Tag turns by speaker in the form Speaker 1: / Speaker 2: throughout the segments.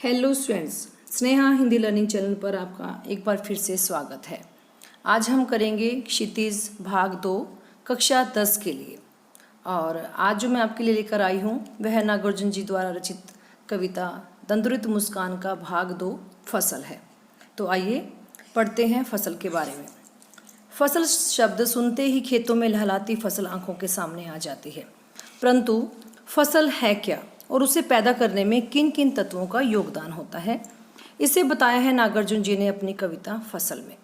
Speaker 1: Hello students, Sneha Hindi learning channel पर आपका एक बार फिर से स्वागत है। आज हम करेंगे क्षितिज भाग 2 कक्षा 10 के लिए। और आज जो मैं आपके लिए लेकर आई हूँ वह नागार्जुन जी द्वारा रचित कविता दंतुरित मुस्कान का भाग 2 फसल है। तो आइए पढ़ते हैं फसल के बारे में। फसल शब्द सुनते ही खेतों में लहलाती फसल आंखों के सामने आ जाती है, परंतु फसल है क्या और उसे पैदा करने में किन किन तत्वों का योगदान होता है, इसे बताया है नागार्जुन जी ने अपनी कविता फसल में।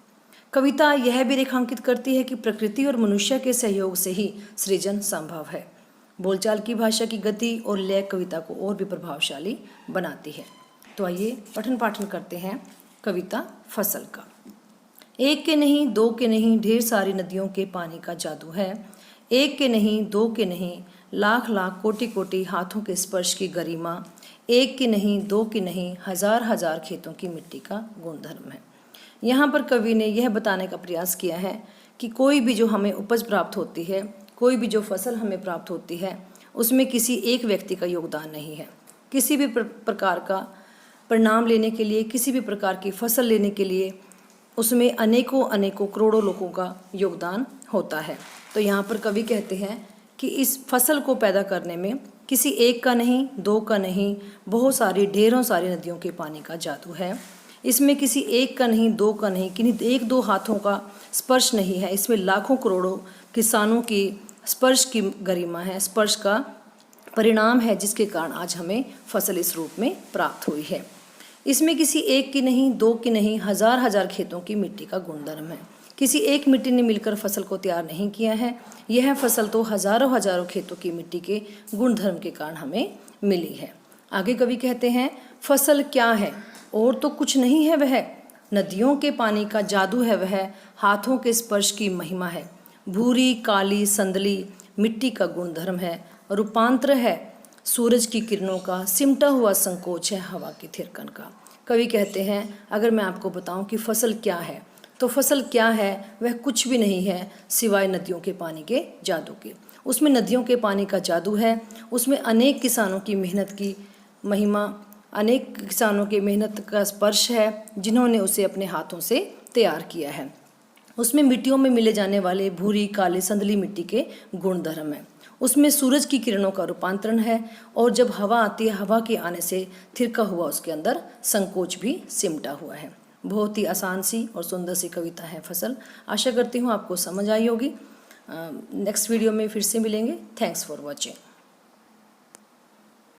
Speaker 1: कविता यह भी रेखांकित करती है कि प्रकृति और मनुष्य के सहयोग से ही सृजन संभव है। बोलचाल की भाषा की गति और लय कविता को और भी प्रभावशाली बनाती है। तो आइए पठन पाठन करते हैं कविता फसल का। एक के नहीं, दो के नहीं, ढेर सारी नदियों के पानी का जादू है। एक के नहीं, दो के नहीं, लाख लाख कोटि कोटि हाथों के स्पर्श की गरिमा। एक की नहीं, दो की नहीं, हजार हजार खेतों की मिट्टी का गुणधर्म है। यहाँ पर कवि ने यह बताने का प्रयास किया है कि कोई भी जो हमें उपज प्राप्त होती है, कोई भी जो फसल हमें प्राप्त होती है, उसमें किसी एक व्यक्ति का योगदान नहीं है। किसी भी प्रकार का परिणाम लेने के लिए, किसी भी प्रकार की फसल लेने के लिए उसमें अनेकों अनेकों करोड़ों लोगों का योगदान होता है। तो यहाँ पर कवि कहते हैं कि इस फसल को पैदा करने में किसी एक का नहीं, दो का नहीं, बहुत सारी ढेरों सारी नदियों के पानी का जादू है। इसमें किसी एक का नहीं, दो का नहीं, किन्हीं एक दो हाथों का स्पर्श नहीं है। इसमें लाखों करोड़ों किसानों की स्पर्श की गरिमा है, स्पर्श का परिणाम है, जिसके कारण आज हमें फसल इस रूप में प्राप्त हुई है। इसमें किसी एक की नहीं, दो की नहीं, हजार हजार खेतों की मिट्टी का गुणधर्म है। किसी एक मिट्टी ने मिलकर फसल को तैयार नहीं किया है। यह फसल तो हजारों हजारों खेतों की मिट्टी के गुणधर्म के कारण हमें मिली है। आगे कवि कहते हैं, फसल क्या है और तो कुछ नहीं है वह, नदियों के पानी का जादू है वह, हाथों के स्पर्श की महिमा है। भूरी काली संदली मिट्टी का गुणधर्म है, रूपांतर है सूरज की किरणों का, सिमटा हुआ संकोच है हवा की थिरकन का। कवि कहते हैं, अगर मैं आपको बताऊं कि फसल क्या है, तो फसल क्या है वह कुछ भी नहीं है सिवाय नदियों के पानी के जादू के। उसमें नदियों के पानी का जादू है, उसमें अनेक किसानों की मेहनत की महिमा, अनेक किसानों की मेहनत का स्पर्श है, जिन्होंने उसे अपने हाथों से तैयार किया है। उसमें मिट्टियों में मिले जाने वाले भूरी काली संदली मिट्टी के गुणधर्म है। उसमें सूरज की किरणों का रूपांतरण है, और जब हवा आती है, हवा के आने से थिरका हुआ उसके अंदर संकोच भी सिमटा हुआ है। बहुत ही आसान सी और सुंदर सी कविता है फसल। आशा करती हूँ आपको समझ आई होगी। नेक्स्ट वीडियो में फिर से मिलेंगे। Thanks for watching.